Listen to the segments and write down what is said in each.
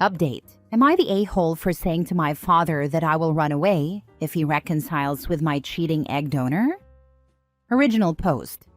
Update. Am I the a-hole for saying to my father that I will run away if he reconciles with my cheating egg donor? Original post.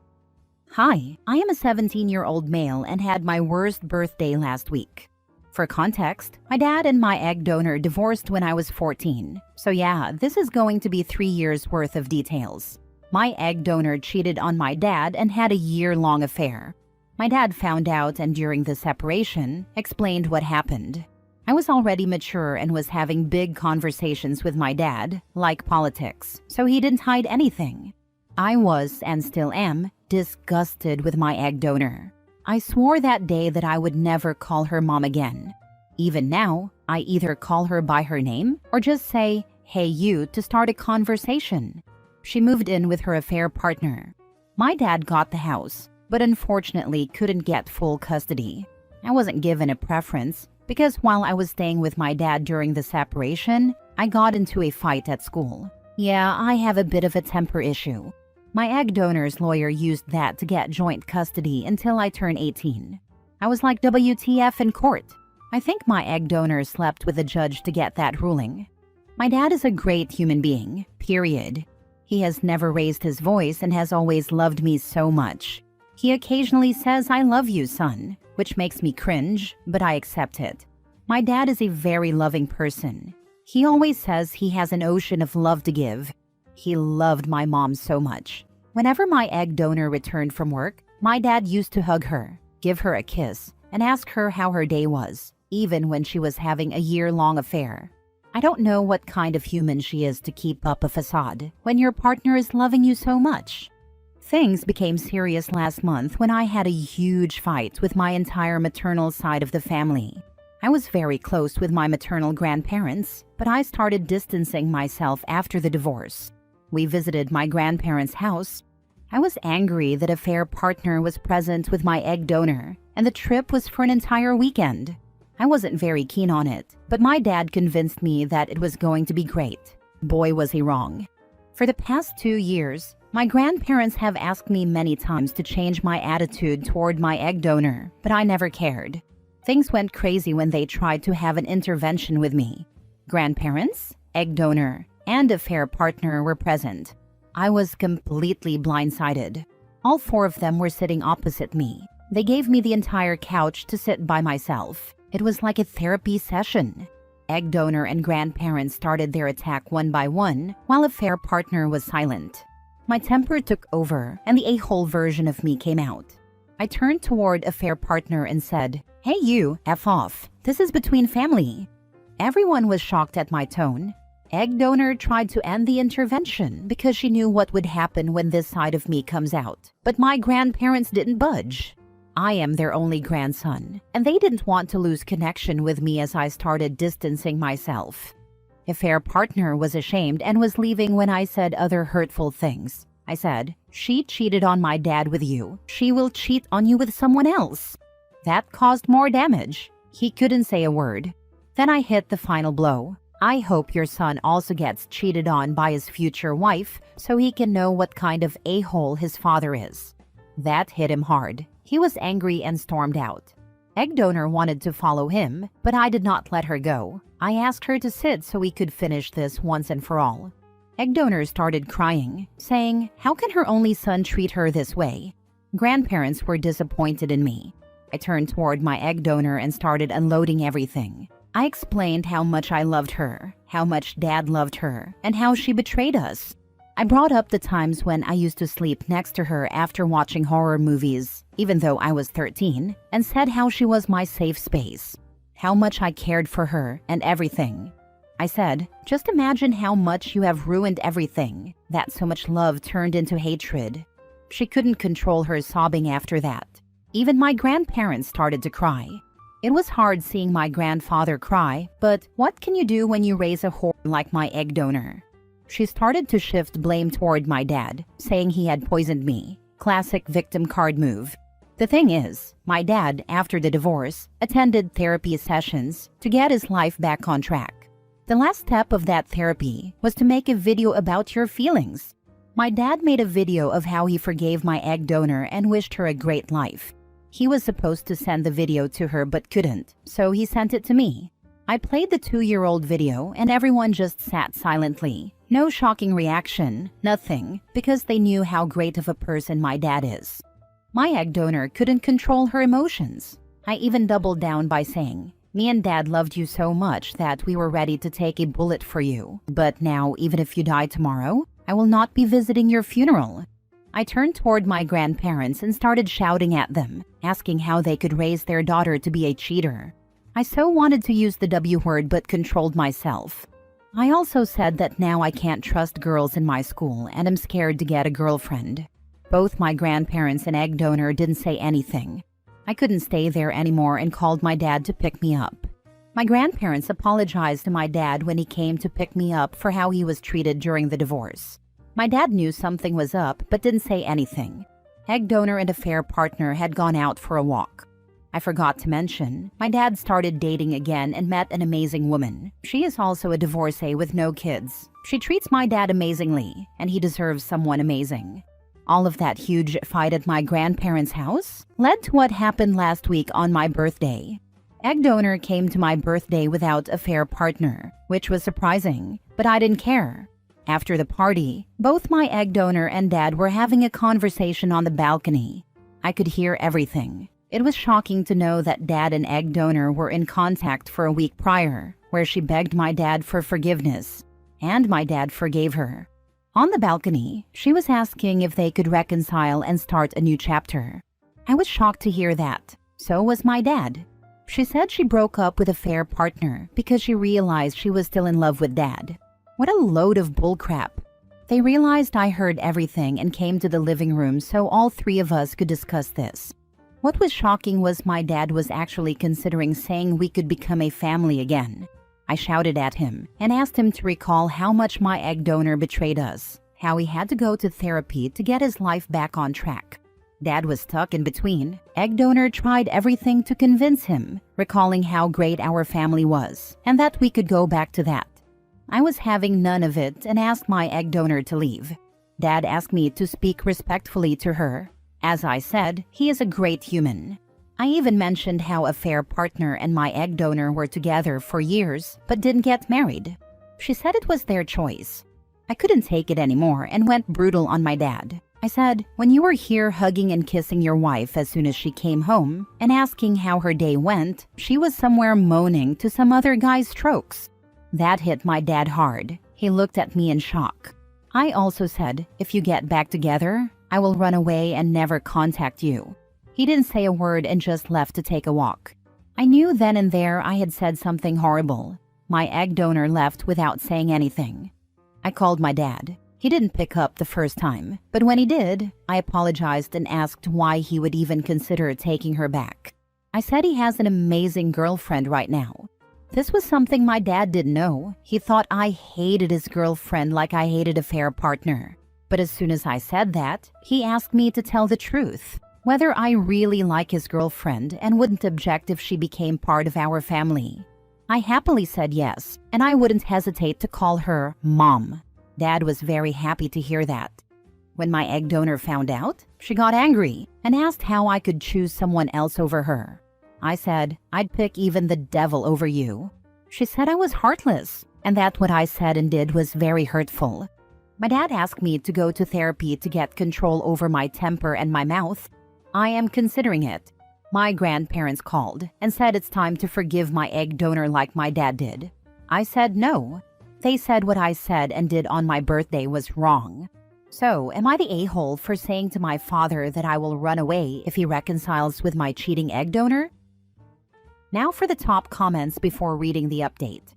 Hi, I am a 17-year-old male and had my worst birthday last week. For context, my dad and my egg donor divorced when I was 14. So yeah, this is going to be 3 years worth of details. My egg donor cheated on my dad and had a year-long affair. My dad found out and during the separation, explained what happened. I was already mature and was having big conversations with my dad, like politics, so he didn't hide anything. I was, and still am, disgusted with my egg donor. I swore that day that I would never call her mom again. Even now, I either call her by her name or just say, "Hey you," to start a conversation. She moved in with her affair partner. My dad got the house, but unfortunately couldn't get full custody. I wasn't given a preference because while I was staying with my dad during the separation, I got into a fight at school. Yeah, I have a bit of a temper issue. My egg donor's lawyer used that to get joint custody until I turned 18. I was like, WTF in court. I think my egg donor slept with the judge to get that ruling. My dad is a great human being, period. He has never raised his voice and has always loved me so much. He occasionally says, "I love you, son," which makes me cringe, but I accept it. My dad is a very loving person. He always says he has an ocean of love to give. He loved my mom so much. Whenever my egg donor returned from work, my dad used to hug her, give her a kiss, and ask her how her day was, even when she was having a year-long affair. I don't know what kind of human she is to keep up a facade when your partner is loving you so much. Things became serious last month when I had a huge fight with my entire maternal side of the family. I was very close with my maternal grandparents, but I started distancing myself after the divorce. We visited my grandparents' house. I was angry that a fair partner was present with my egg donor, and the trip was for an entire weekend. I wasn't very keen on it, but my dad convinced me that it was going to be great. Boy, was he wrong. For the past 2 years, my grandparents have asked me many times to change my attitude toward my egg donor, but I never cared. Things went crazy when they tried to have an intervention with me. Grandparents, egg donor, and affair partner were present. I was completely blindsided. All 4 of them were sitting opposite me. They gave me the entire couch to sit by myself. It was like a therapy session. Egg donor and grandparents started their attack one by one, while affair partner was silent. My temper took over, and the a-hole version of me came out. I turned toward affair partner and said, "Hey you, F off. This is between family." Everyone was shocked at my tone. Egg donor tried to end the intervention because she knew what would happen when this side of me comes out, but my grandparents didn't budge. I am their only grandson, and they didn't want to lose connection with me as I started distancing myself. Affair partner was ashamed and was leaving when I said other hurtful things. I said, "She cheated on my dad with you. She will cheat on you with someone else." That caused more damage. He couldn't say a word. Then I hit the final blow. "I hope your son also gets cheated on by his future wife so he can know what kind of a-hole his father is." That hit him hard. He was angry and stormed out. Egg donor wanted to follow him, but I did not let her go. I asked her to sit so we could finish this once and for all. Egg donor started crying, saying, "How can her only son treat her this way?" Grandparents were disappointed in me. I turned toward my egg donor and started unloading everything. I explained how much I loved her, how much Dad loved her, and how she betrayed us. I brought up the times when I used to sleep next to her after watching horror movies, even though I was 13, and said how she was my safe space, how much I cared for her and everything. I said, "Just imagine how much you have ruined everything, that so much love turned into hatred." She couldn't control her sobbing after that. Even my grandparents started to cry. It was hard seeing my grandfather cry, but what can you do when you raise a whore like my egg donor? She started to shift blame toward my dad, saying he had poisoned me. Classic victim card move. The thing is, my dad, after the divorce, attended therapy sessions to get his life back on track. The last step of that therapy was to make a video about your feelings. My dad made a video of how he forgave my egg donor and wished her a great life. He was supposed to send the video to her but couldn't, so he sent it to me. I played the 2-year-old video and everyone just sat silently. No shocking reaction, nothing, because they knew how great of a person my dad is. My egg donor couldn't control her emotions. I even doubled down by saying, "Me and Dad loved you so much that we were ready to take a bullet for you. But now, even if you die tomorrow, I will not be visiting your funeral." I turned toward my grandparents and started shouting at them, asking how they could raise their daughter to be a cheater. I so wanted to use the W word but controlled myself. I also said that now I can't trust girls in my school and I'm scared to get a girlfriend. Both my grandparents and egg donor didn't say anything. I couldn't stay there anymore and called my dad to pick me up. My grandparents apologized to my dad when he came to pick me up for how he was treated during the divorce. My dad knew something was up but didn't say anything. Egg donor and affair partner had gone out for a walk. I forgot to mention, my dad started dating again and met an amazing woman. She is also a divorcee with no kids. She treats my dad amazingly, and he deserves someone amazing. All of that huge fight at my grandparents' house led to what happened last week on my birthday. Egg donor came to my birthday without affair partner, which was surprising, but I didn't care. After the party, both my egg donor and dad were having a conversation on the balcony. I could hear everything. It was shocking to know that dad and egg donor were in contact for a week prior, where she begged my dad for forgiveness, and my dad forgave her. On the balcony, she was asking if they could reconcile and start a new chapter. I was shocked to hear that. So was my dad. She said she broke up with a affair partner because she realized she was still in love with dad. What a load of bullcrap. They realized I heard everything and came to the living room so all three of us could discuss this. What was shocking was my dad was actually considering saying we could become a family again. I shouted at him and asked him to recall how much my egg donor betrayed us, how he had to go to therapy to get his life back on track. Dad was stuck in between. Egg donor tried everything to convince him, recalling how great our family was and that we could go back to that. I was having none of it and asked my egg donor to leave. Dad asked me to speak respectfully to her. As I said, he is a great human. I even mentioned how affair partner and my egg donor were together for years but didn't get married. She said it was their choice. I couldn't take it anymore and went brutal on my dad. I said, "When you were here hugging and kissing your wife as soon as she came home and asking how her day went, she was somewhere moaning to some other guy's strokes." That hit my dad hard. He looked at me in shock. I also said, "If you get back together, I will run away and never contact you." He didn't say a word and just left to take a walk. I knew then and there I had said something horrible. My egg donor left without saying anything. I called my dad. He didn't pick up the first time, but when he did, I apologized and asked why he would even consider taking her back. I said he has an amazing girlfriend right now. This was something my dad didn't know. He thought I hated his girlfriend like I hated a affair partner. But as soon as I said that, he asked me to tell the truth, whether I really like his girlfriend and wouldn't object if she became part of our family. I happily said yes, and I wouldn't hesitate to call her Mom. Dad was very happy to hear that. When my egg donor found out, she got angry and asked how I could choose someone else over her. I said, "I'd pick even the devil over you." She said I was heartless, and that what I said and did was very hurtful. My dad asked me to go to therapy to get control over my temper and my mouth. I am considering it. My grandparents called and said it's time to forgive my egg donor like my dad did. I said no. They said what I said and did on my birthday was wrong. So, am I the a-hole for saying to my father that I will run away if he reconciles with my cheating egg donor? Now for the top comments before reading the update.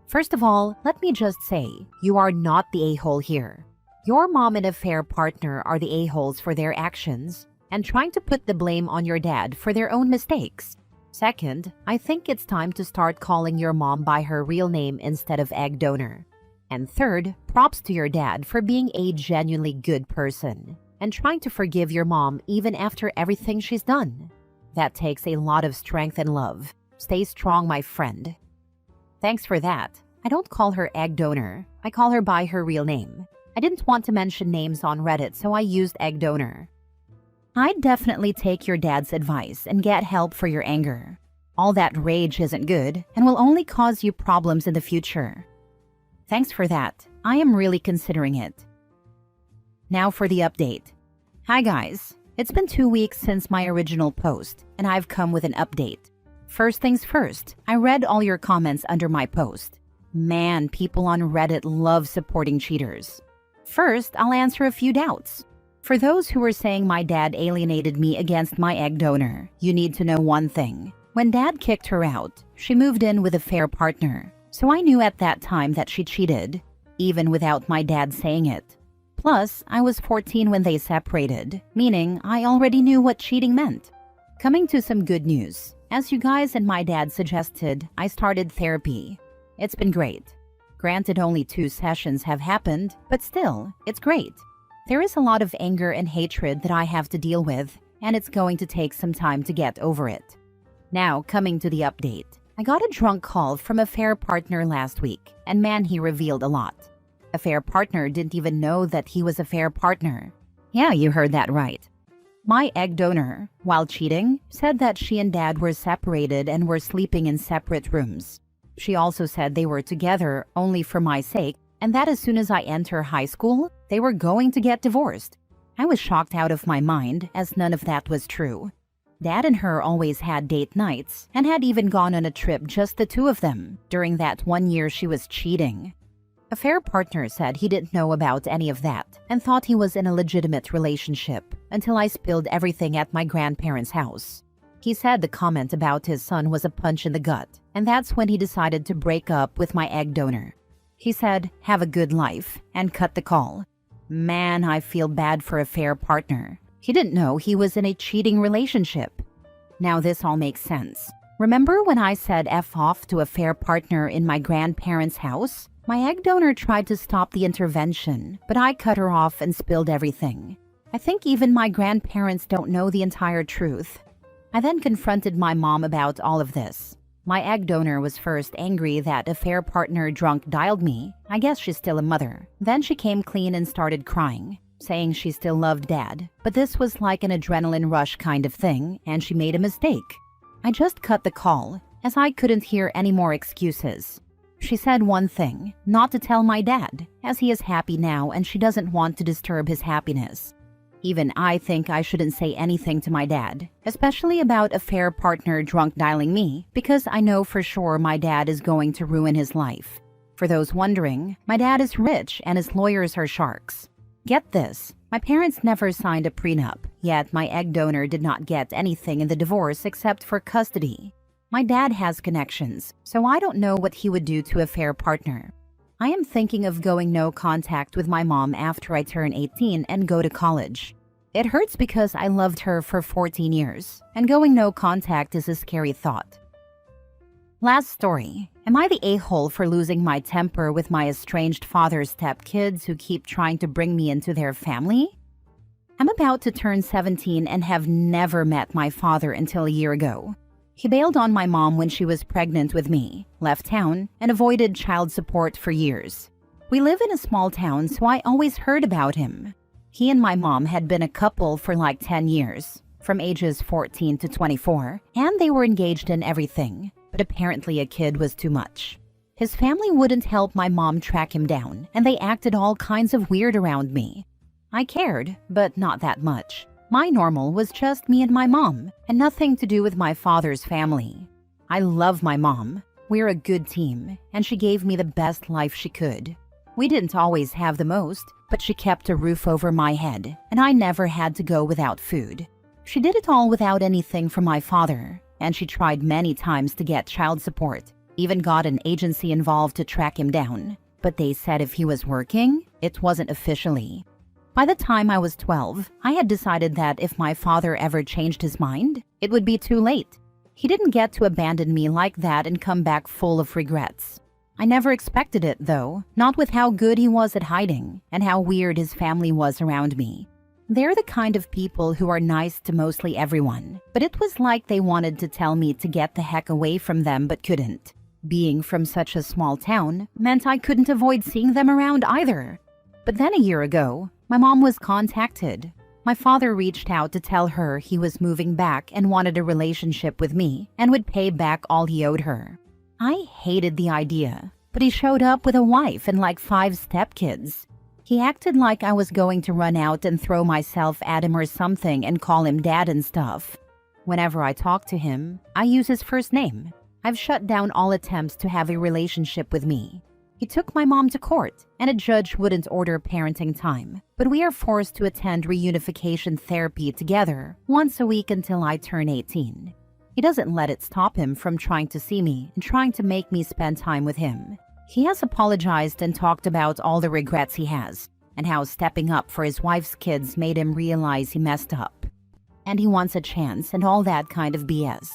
First of all, let me just say, you are not the a-hole here. Your mom and affair partner are the a-holes for their actions and trying to put the blame on your dad for their own mistakes. Second, I think it's time to start calling your mom by her real name instead of egg donor. And third, props to your dad for being a genuinely good person and trying to forgive your mom even after everything she's done. That takes a lot of strength and love. Stay strong, my friend. Thanks for that. I don't call her egg donor. I call her by her real name. I didn't want to mention names on Reddit, so I used egg donor. I'd definitely take your dad's advice and get help for your anger. All that rage isn't good and will only cause you problems in the future. Thanks for that. I am really considering it. Now for the update. Hi guys. It's been 2 weeks since my original post, and I've come with an update. First things first, I read all your comments under my post. Man, people on Reddit love supporting cheaters. First, I'll answer a few doubts. For those who are saying my dad alienated me against my egg donor, you need to know one thing. When dad kicked her out, she moved in with a fair partner. So I knew at that time that she cheated, even without my dad saying it. Plus, I was 14 when they separated, meaning I already knew what cheating meant. Coming to some good news. As you guys and my dad suggested, I started therapy. It's been great. Granted, only 2 sessions have happened, but still, it's great. There is a lot of anger and hatred that I have to deal with, and it's going to take some time to get over it. Now, coming to the update. I got a drunk call from a fair partner last week, and man, he revealed a lot. A fair partner didn't even know that he was a fair partner. Yeah, you heard that right. My egg donor, while cheating, said that she and dad were separated and were sleeping in separate rooms. She also said they were together only for my sake, and that as soon as I enter high school, they were going to get divorced. I was shocked out of my mind, as none of that was true. Dad and her always had date nights, and had even gone on a trip just the 2 of them, during that 1 year she was cheating. A fair partner said he didn't know about any of that, and thought he was in a legitimate relationship, until I spilled everything at my grandparents' house. He said the comment about his son was a punch in the gut, and that's when he decided to break up with my egg donor. He said, "Have a good life," and cut the call. Man, I feel bad for a fair partner. He didn't know he was in a cheating relationship. Now this all makes sense. Remember when I said F off to a fair partner in my grandparents' house? My egg donor tried to stop the intervention, but I cut her off and spilled everything. I think even my grandparents don't know the entire truth. I then confronted my mom about all of this. My egg donor was first angry that a fair partner drunk dialed me. I guess she's still a mother. Then she came clean and started crying, saying she still loved dad, but this was like an adrenaline rush kind of thing, and she made a mistake. I just cut the call, as I couldn't hear any more excuses. She said one thing, not to tell my dad, as he is happy now and she doesn't want to disturb his happiness. Even I think I shouldn't say anything to my dad, especially about a fair partner drunk dialing me, because I know for sure my dad is going to ruin his life. For those wondering, my dad is rich and his lawyers are sharks. Get this, my parents never signed a prenup, yet my egg donor did not get anything in the divorce except for custody. My dad has connections, so I don't know what he would do to a fair partner. I am thinking of going no contact with my mom after I turn 18 and go to college. It hurts because I loved her for 14 years, and going no contact is a scary thought. Last story. Am I the a-hole for losing my temper with my estranged father's stepkids who keep trying to bring me into their family? I'm about to turn 17 and have never met my father until a year ago. He bailed on my mom when she was pregnant with me, left town, and avoided child support for years. We live in a small town, so I always heard about him. He and my mom had been a couple for like 10 years, from ages 14 to 24, and they were engaged in everything, but apparently a kid was too much. His family wouldn't help my mom track him down, and they acted all kinds of weird around me. I cared, but not that much. My normal was just me and my mom, and nothing to do with my father's family. I love my mom. We're a good team, and she gave me the best life she could. We didn't always have the most, but she kept a roof over my head, and I never had to go without food. She did it all without anything from my father, and she tried many times to get child support, even got an agency involved to track him down. But they said if he was working, it wasn't officially. By the time I was 12, I had decided that if my father ever changed his mind, it would be too late. He didn't get to abandon me like that and come back full of regrets. I never expected it, though, not with how good he was at hiding and how weird his family was around me. They're the kind of people who are nice to mostly everyone, but it was like they wanted to tell me to get the heck away from them but couldn't. Being from such a small town meant I couldn't avoid seeing them around either. But then a year ago, my mom was contacted. My father reached out to tell her he was moving back and wanted a relationship with me and would pay back all he owed her. I hated the idea, but he showed up with a wife and like 5 stepkids. He acted like I was going to run out and throw myself at him or something and call him dad and stuff. Whenever I talk to him, I use his first name. I've shut down all attempts to have a relationship with me. He took my mom to court, and a judge wouldn't order parenting time, but we are forced to attend reunification therapy together once a week until I turn 18. He doesn't let it stop him from trying to see me and trying to make me spend time with him. He has apologized and talked about all the regrets he has, and how stepping up for his wife's kids made him realize he messed up. And he wants a chance and all that kind of BS.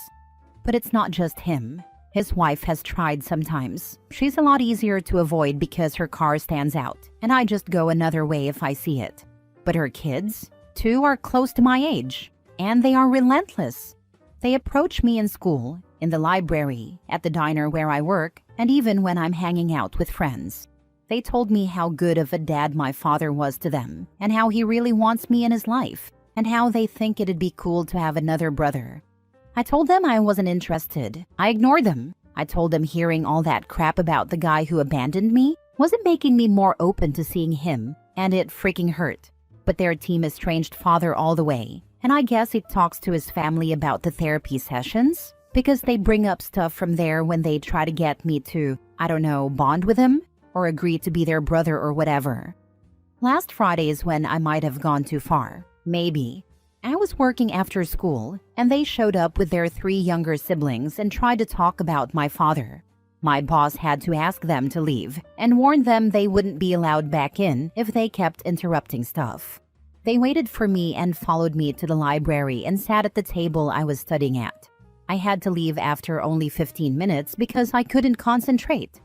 But it's not just him. His wife has tried sometimes. She's a lot easier to avoid because her car stands out, and I just go another way if I see it. But her kids, 2 are close to my age, and they are relentless. They approach me in school, in the library, at the diner where I work, and even when I'm hanging out with friends. They told me how good of a dad my father was to them, and how he really wants me in his life, and how they think it'd be cool to have another brother. I told them I wasn't interested. I ignored them. I told them hearing all that crap about the guy who abandoned me wasn't making me more open to seeing him, and it freaking hurt. But their team estranged father all the way, and I guess he talks to his family about the therapy sessions, because they bring up stuff from there when they try to get me to, I don't know, bond with him, or agree to be their brother or whatever. Last Friday is when I might have gone too far. Maybe. I was working after school, and they showed up with their 3 younger siblings and tried to talk about my father. My boss had to ask them to leave and warned them they wouldn't be allowed back in if they kept interrupting stuff. They waited for me and followed me to the library and sat at the table I was studying at. I had to leave after only 15 minutes because I couldn't concentrate.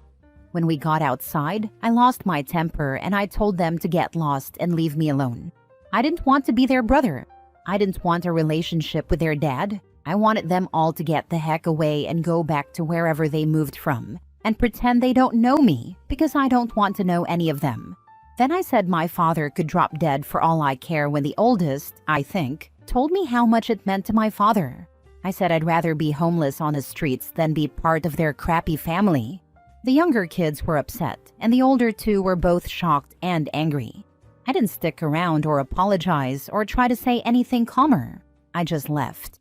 When we got outside, I lost my temper and I told them to get lost and leave me alone. I didn't want to be their brother. I didn't want a relationship with their dad. I wanted them all to get the heck away and go back to wherever they moved from and pretend they don't know me because I don't want to know any of them. Then I said my father could drop dead for all I care when the oldest, I think, told me how much it meant to my father. I said I'd rather be homeless on the streets than be part of their crappy family. The younger kids were upset, and the older 2 were both shocked and angry. I didn't stick around or apologize or try to say anything calmer. I just left.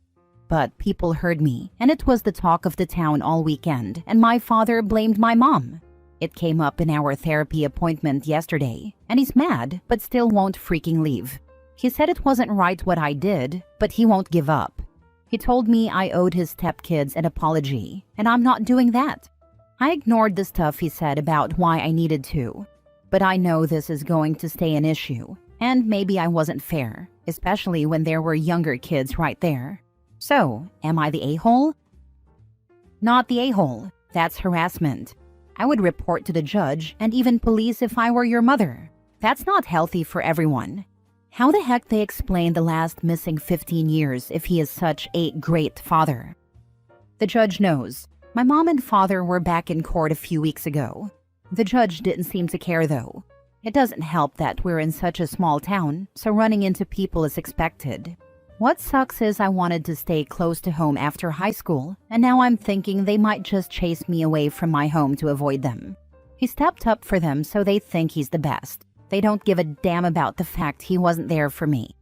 But people heard me, and it was the talk of the town all weekend, and my father blamed my mom. It came up in our therapy appointment yesterday, and he's mad, but still won't freaking leave. He said it wasn't right what I did, but he won't give up. He told me I owed his stepkids an apology, and I'm not doing that. I ignored the stuff he said about why I needed to. But I know this is going to stay an issue, and maybe I wasn't fair, especially when there were younger kids right there. So, am I the a-hole? Not the a-hole. That's harassment. I would report to the judge and even police if I were your mother. That's not healthy for everyone. How the heck they explain the last missing 15 years if he is such a great father? The judge knows. My mom and father were back in court a few weeks ago. The judge didn't seem to care though. It doesn't help that we're in such a small town, so running into people is expected. What sucks is I wanted to stay close to home after high school, and now I'm thinking they might just chase me away from my home to avoid them. He stepped up for them so they think he's the best. They don't give a damn about the fact he wasn't there for me.